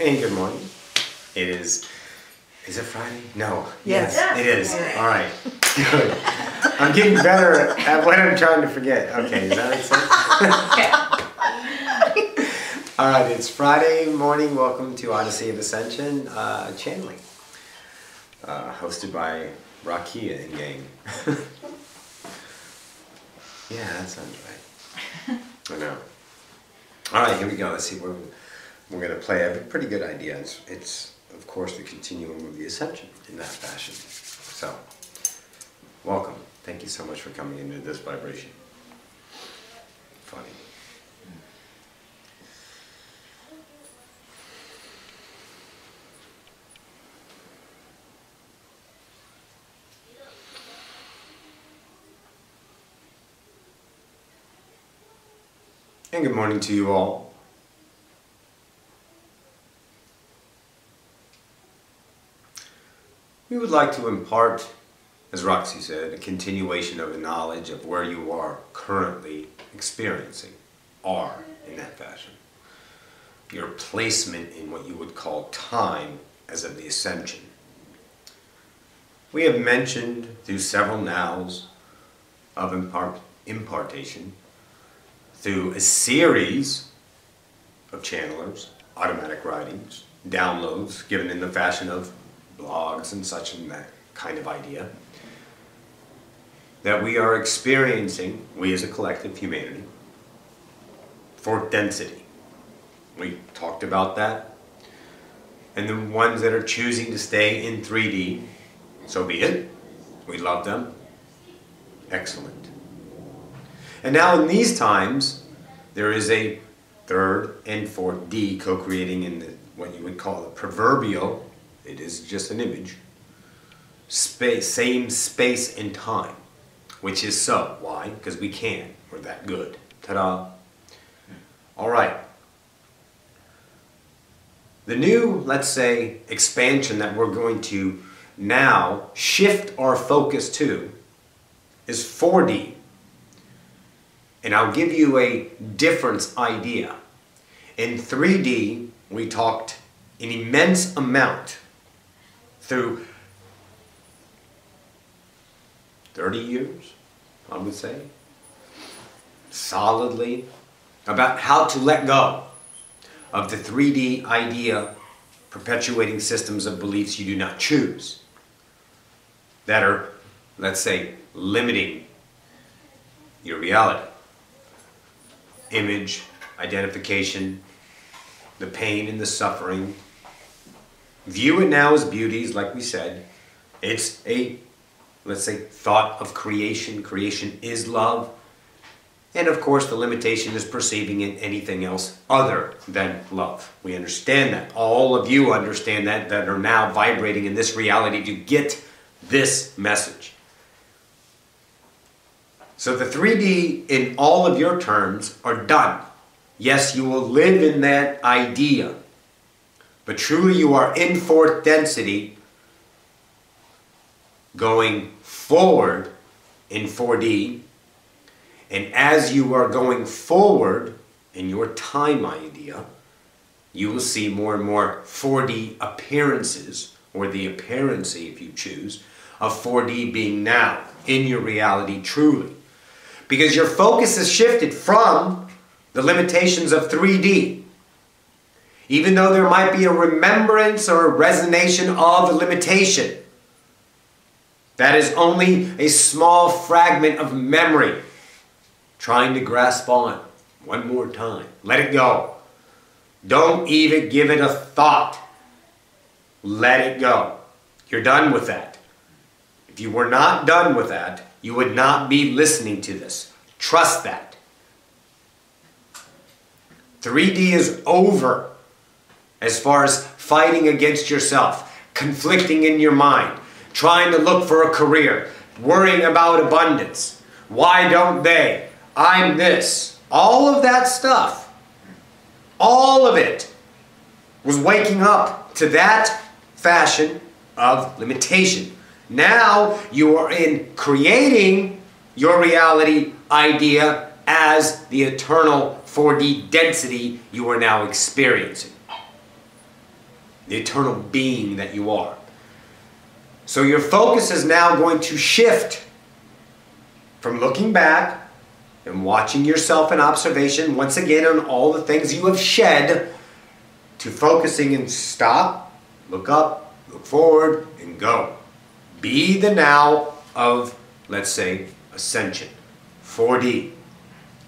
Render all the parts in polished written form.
Hey, good morning. It is it Friday? No. Yes. It is. All right. Good. I'm getting better at what I'm trying to forget. Okay, does that make sense? All right, it's Friday morning. Welcome to Odyssey of Ascension channeling. Hosted by Rakia and gang. Yeah, that sounds right. I know. All right, here we go. Let's see where we're going to play. I have a pretty good idea. It's of course, the continuum of the Ascension in that fashion. So, welcome. Thank you so much for coming into this vibration. Funny. And good morning to you all. We would like to impart, as Roxy said, a continuation of the knowledge of where you are currently experiencing, are in that fashion. Your placement in what you would call time as of the Ascension. We have mentioned through several nows of impartation, through a series of channelers, automatic writings, downloads given in the fashion of blogs and such and that kind of idea, that we are experiencing, we as a collective humanity, fourth density. We talked about that. And the ones that are choosing to stay in 3D, so be it. We love them. Excellent. And now in these times, there is a third and fourth D co-creating in what you would call a proverbial, it is just an image, same space and time, which is so. Why? Because we can. We're that good. Ta-da. All right. The new, let's say, expansion that we're going to now shift our focus to is 4D. And I'll give you a difference idea. In 3D, we talked an immense amount through 30 years, I would say, solidly, about how to let go of the 3D idea perpetuating systems of beliefs you do not choose that are, let's say, limiting your reality. Image, identification, the pain and the suffering. View it now as beauties, like we said. It's a, let's say, thought of creation. Creation is love. And of course, the limitation is perceiving it anything else other than love. We understand that. All of you understand that are now vibrating in this reality to get this message. So the 3D in all of your terms are done. Yes, you will live in that idea. But truly you are in fourth density going forward in 4D. And as you are going forward in your time idea, you will see more and more 4D appearances, or the appearancy, if you choose, of 4D being now in your reality truly. Because your focus has shifted from the limitations of 3D. Even though there might be a remembrance or a resonation of a limitation, that is only a small fragment of memory trying to grasp on. One more time. Let it go. Don't even give it a thought. Let it go. You're done with that. If you were not done with that, you would not be listening to this. Trust that. 3D is over as far as fighting against yourself, conflicting in your mind, trying to look for a career, worrying about abundance. Why don't they? I'm this. All of that stuff, all of it was waking up to that fashion of limitation. Now you are in creating your reality idea as the eternal 4D density you are now experiencing. the eternal being that you are. So your focus is now going to shift from looking back and watching yourself in observation once again on all the things you have shed to focusing and stop, look up, look forward, and go. Be the now of, let's say, Ascension. 4D.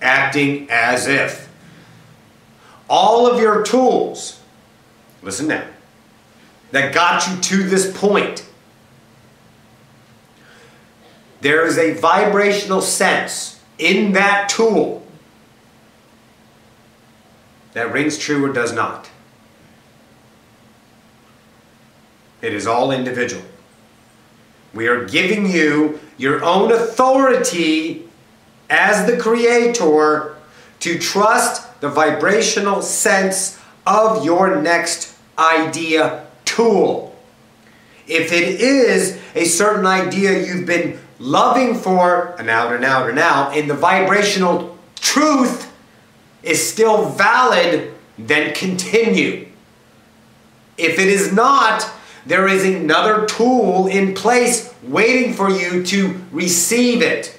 Acting as if. All of your tools, listen now, that got you to this point, there is a vibrational sense in that tool that rings true or does not. It is all individual. We are giving you your own authority as the creator to trust the vibrational sense of your next idea tool. If it is a certain idea you've been loving for an hour, and the vibrational truth is still valid, then continue. If it is not, there is another tool in place waiting for you to receive it.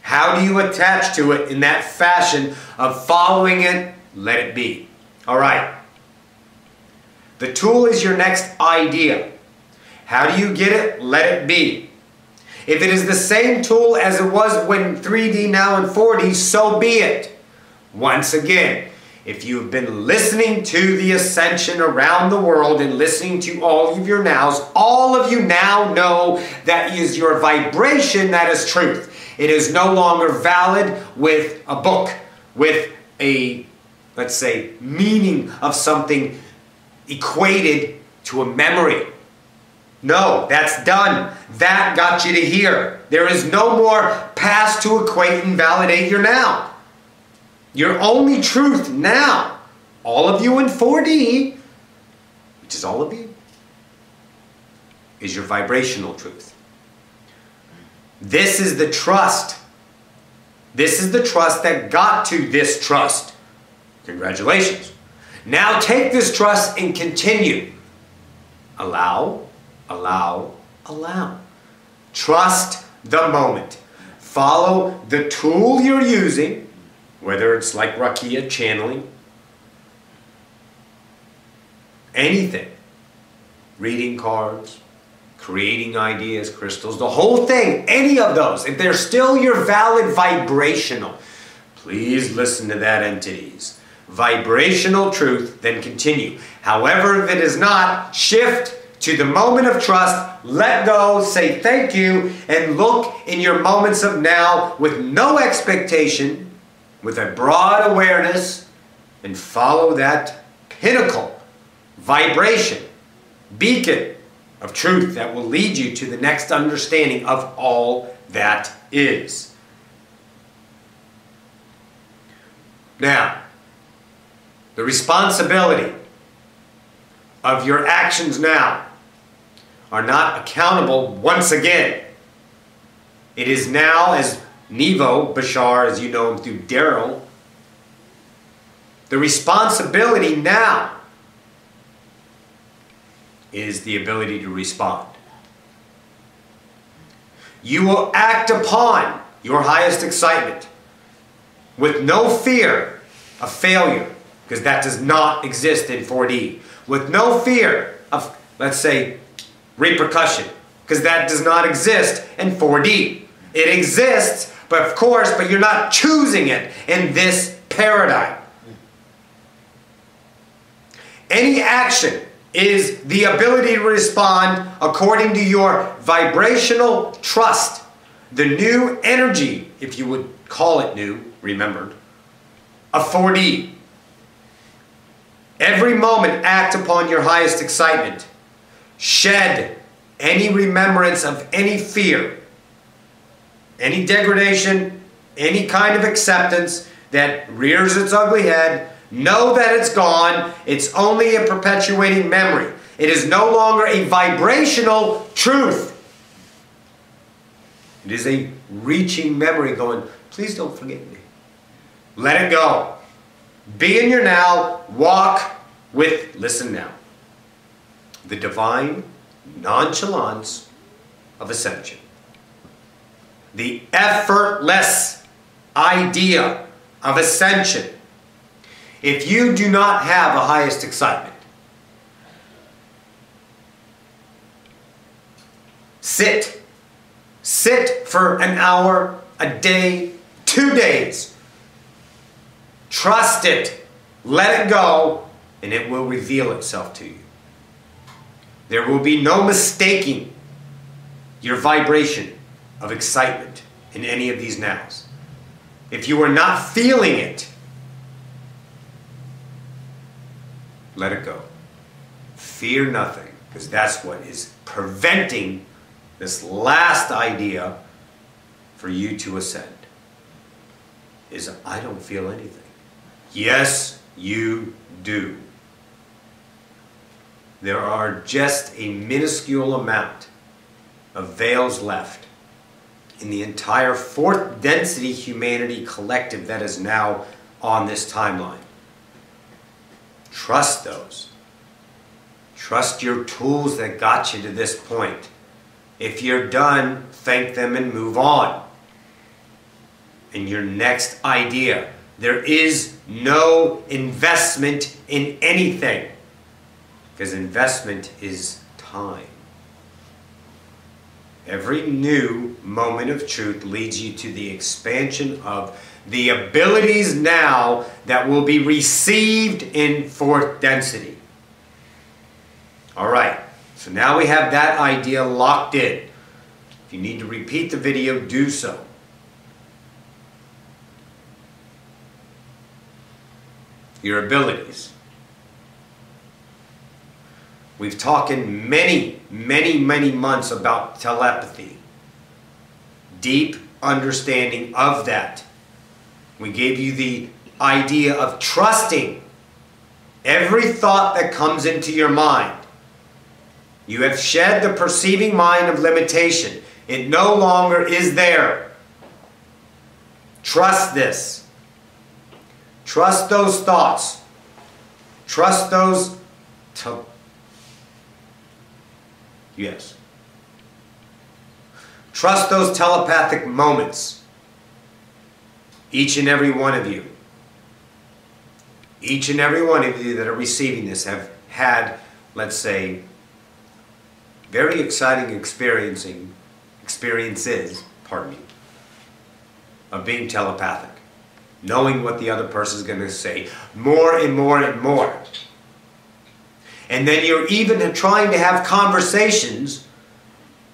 How do you attach to it in that fashion of following it? Let it be. All right. The tool is your next idea. How do you get it? Let it be. If it is the same tool as it was when 3D, now in 4D, so be it. Once again, if you've been listening to the Ascension around the world and listening to all of your nows, all of you now know that is your vibration that is truth. It is no longer valid with a book, with a, let's say, meaning of something equated to a memory. No, that's done. That got you to here. There is no more past to equate and validate your now. Your only truth now, all of you in 4D, which is all of you, is your vibrational truth. This is the trust. This is the trust that got to this trust. Congratulations. Now take this trust and continue. Allow, allow, allow. Trust the moment. Follow the tool you're using, whether it's like Rakia channeling, anything, reading cards, creating ideas, crystals, the whole thing, any of those, if they're still your valid vibrational, please listen to that entities. Vibrational truth, then continue. However, if it is not, shift to the moment of trust, let go, say thank you, and look in your moments of now with no expectation, with a broad awareness, and follow that pinnacle, vibration, beacon of truth that will lead you to the next understanding of all that is. Now, the responsibility of your actions now are not accountable once again. It is now, as Nevo, Bashar, as you know him through Daryl, the responsibility now is the ability to respond. You will act upon your highest excitement with no fear of failure, because that does not exist in 4D. With no fear of, let's say, repercussion, because that does not exist in 4D. It exists, but of course, but you're not choosing it in this paradigm. Any action is the ability to respond according to your vibrational trust. The new energy, if you would call it new, remembered, of 4D. Every moment act upon your highest excitement. Shed any remembrance of any fear, any degradation, any kind of acceptance that rears its ugly head. Know that it's gone. It's only a perpetuating memory. It is no longer a vibrational truth. It is a reaching memory going, please don't forget me. Let it go. Be in your now. Walk with, listen now, the divine nonchalance of ascension. The effortless idea of ascension. If you do not have a highest excitement, sit for an hour, a day, 2 days. Trust it. Let it go, and it will reveal itself to you. There will be no mistaking your vibration of excitement in any of these nows. If you are not feeling it, let it go. Fear nothing, because that's what is preventing this last idea for you to ascend. Is I don't feel anything. Yes, you do. There are just a minuscule amount of veils left in the entire fourth density humanity collective that is now on this timeline. Trust those. Trust your tools that got you to this point. If you're done, thank them and move on. And your next idea. There is no investment in anything. Because investment is time. Every new moment of truth leads you to the expansion of the abilities now that will be received in fourth density. All right, so now we have that idea locked in. If you need to repeat the video, do so. Your abilities. We've talked in many months about telepathy. Deep understanding of that. We gave you the idea of trusting every thought that comes into your mind. You have shed the perceiving mind of limitation. It no longer is there. Trust this. Trust those thoughts. Trust those... Yes. Trust those telepathic moments. Each and every one of you. Each and every one of you that are receiving this have had, let's say, very exciting experiences, of being telepathic. Knowing what the other person is going to say more and more and more. And then you're even trying to have conversations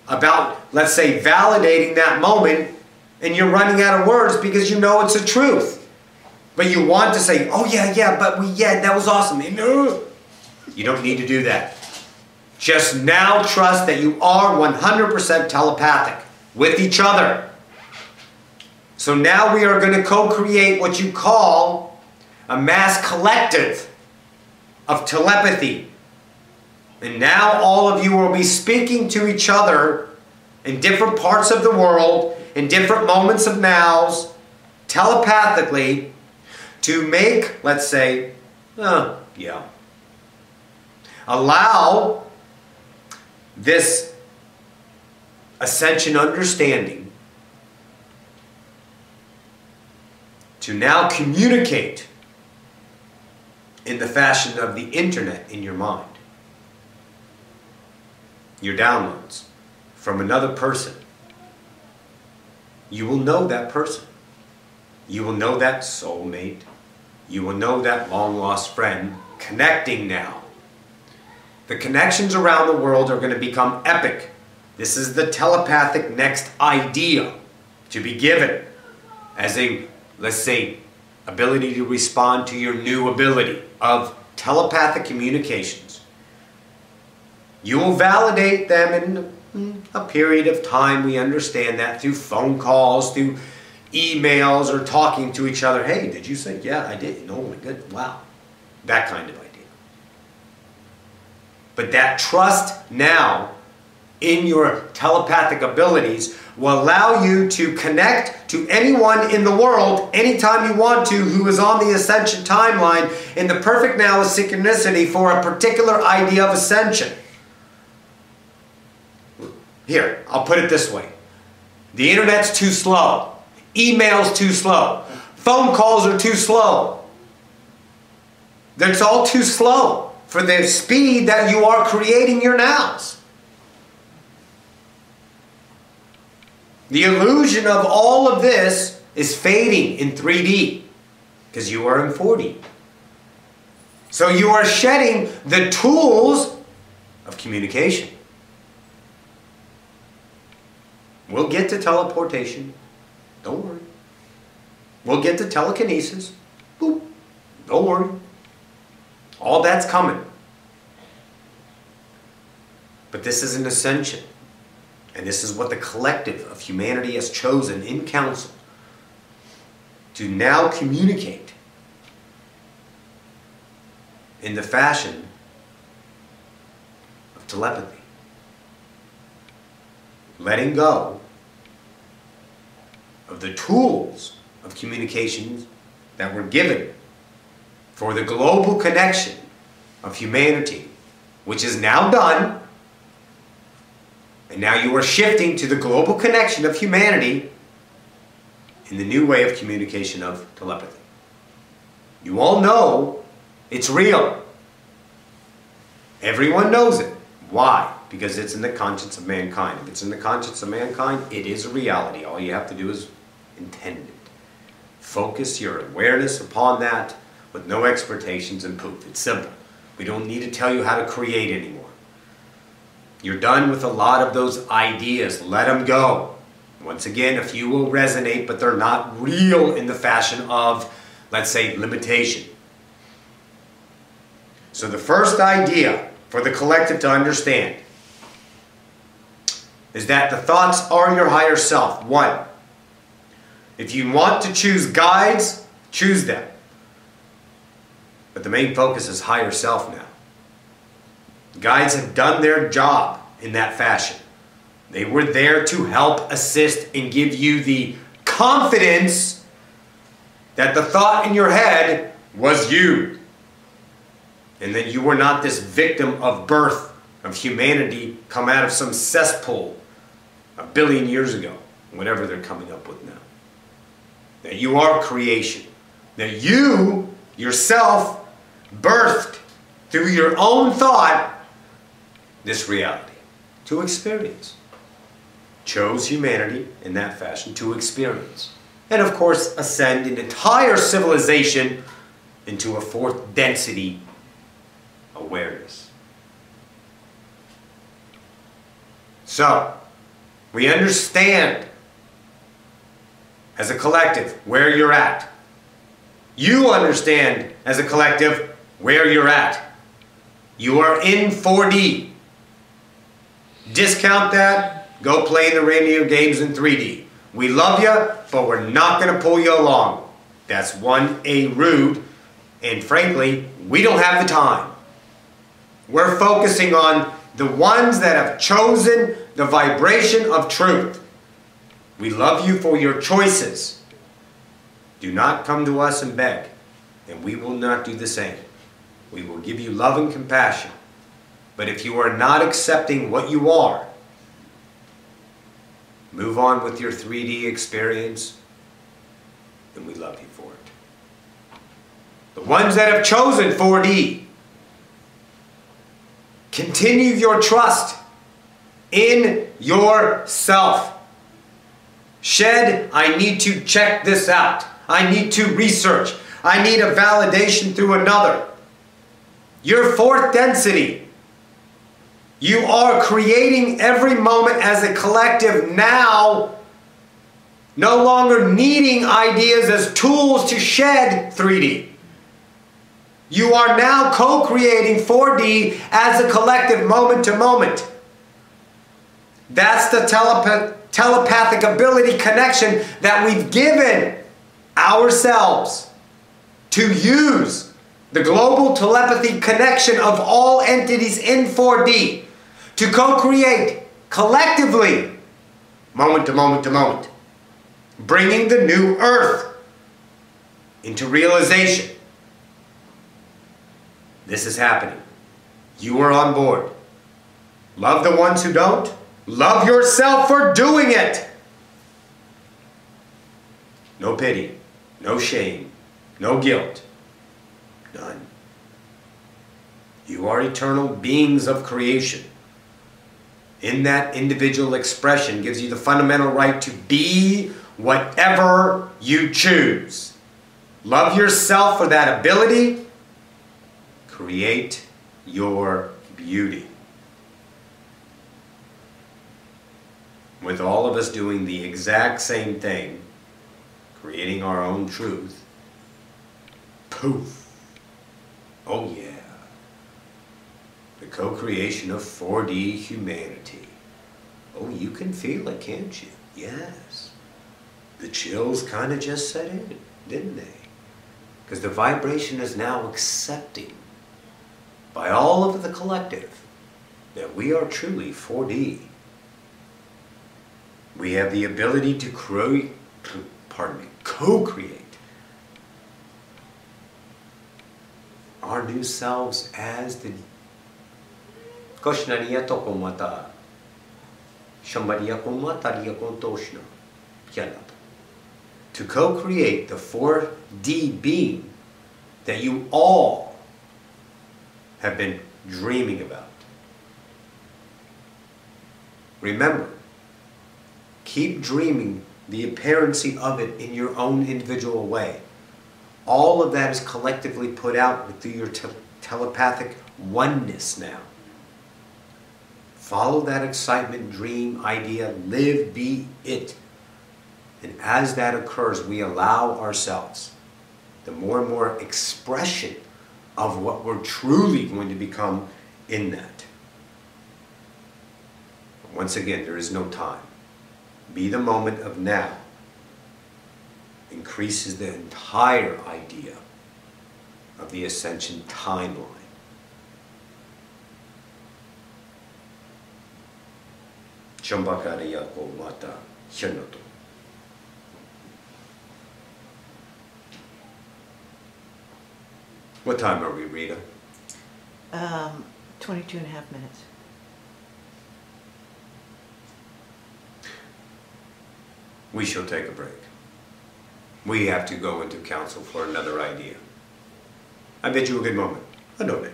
about, let's say, validating that moment, and you're running out of words because you know it's the truth. But you want to say, oh yeah, that was awesome. You don't need to do that. Just now trust that you are 100% telepathic with each other. So now we are going to co-create what you call a mass collective of telepathy. And now all of you will be speaking to each other in different parts of the world, in different moments of nows, telepathically, to make, let's say, allow this ascension understanding to now communicate in the fashion of the internet in your mind. Your downloads from another person. You will know that person. You will know that soulmate. You will know that long-lost friend connecting now. The connections around the world are going to become epic. This is the telepathic next idea to be given as a, let's say, ability to respond to your new ability of telepathic communications. You will validate them in a period of time. We understand that through phone calls, through emails, or talking to each other. Hey, did you say? Yeah, I did. Oh my goodness, wow. That kind of idea. But that trust now in your telepathic abilities will allow you to connect to anyone in the world anytime you want to who is on the Ascension timeline in the perfect now of synchronicity for a particular idea of ascension. Here, I'll put it this way. The internet's too slow. Email's too slow. Phone calls are too slow. It's all too slow for the speed that you are creating your nows. The illusion of all of this is fading in 3D because you are in 4D. So you are shedding the tools of communication. We'll get to teleportation. Don't worry. We'll get to telekinesis. Boop. Don't worry. All that's coming. But this is an ascension. And this is what the collective of humanity has chosen in council to now communicate in the fashion of telepathy. Letting go of the tools of communications that were given for the global connection of humanity, which is now done. And now you are shifting to the global connection of humanity in the new way of communication of telepathy. You all know it's real. Everyone knows it. Why? Because it's in the conscience of mankind. If it's in the conscience of mankind, it is a reality. All you have to do is intend it. Focus your awareness upon that with no expectations and poof. It's simple. We don't need to tell you how to create anymore. You're done with a lot of those ideas. Let them go. Once again, a few will resonate, but they're not real in the fashion of, let's say, limitation. So the first idea for the collective to understand is that the thoughts are your higher self. One, if you want to choose guides, choose them. But the main focus is higher self now. Guides have done their job in that fashion. They were there to help, assist, and give you the confidence that the thought in your head was you. And that you were not this victim of birth, of humanity, come out of some cesspool a billion years ago, whatever they're coming up with now. That you are creation. That you, yourself, birthed through your own thought this reality to experience. Chose humanity in that fashion to experience. And of course, ascend an entire civilization into a fourth density awareness. So, we understand as a collective where you're at. You understand as a collective where you're at. You are in 4D. Discount that, go play in the radio games in 3D. We love you, but we're not going to pull you along. That's 1A rude, and frankly, we don't have the time. We're focusing on the ones that have chosen the vibration of truth. We love you for your choices. Do not come to us and beg, and we will not do the same. We will give you love and compassion. But if you are not accepting what you are, move on with your 3D experience, and we love you for it. The ones that have chosen 4D, continue your trust in yourself. Shed, I need to check this out. I need to research. I need a validation through another. Your fourth density. You are creating every moment as a collective now, no longer needing ideas as tools to shed 3D. You are now co-creating 4D as a collective moment to moment. That's the telepathic ability connection that we've given ourselves to use the global telepathy connection of all entities in 4D to co-create collectively, moment to moment to moment, bringing the new earth into realization. This is happening. You are on board. Love the ones who don't. Love yourself for doing it. No pity, no shame, no guilt. None. You are eternal beings of creation. In that individual expression gives you the fundamental right to be whatever you choose. Love yourself for that ability. Create your beauty. With all of us doing the exact same thing, creating our own truth, poof, oh yeah, the co-creation of 4D humanity. Oh, you can feel it, can't you? Yes. The chills kind of just set in, didn't they? Because the vibration is now accepting by all of the collective that we are truly 4D. We have the ability to co-create our new selves as the to co-create the 4D being that you all have been dreaming about. Remember, keep dreaming the apparency of it in your own individual way. All of that is collectively put out through your telepathic oneness now. Follow that excitement, dream, idea, live, be it. And as that occurs, we allow ourselves the more and more expression of what we're truly going to become in that. Once again, there is no time. Be the moment of now. Increases the entire idea of the Ascension timeline. Shambhakariya ko mata hyanato. What time are we, Rita? 22 and a half minutes. We shall take a break. We have to go into council for another idea. I bid you a good moment. Adonai.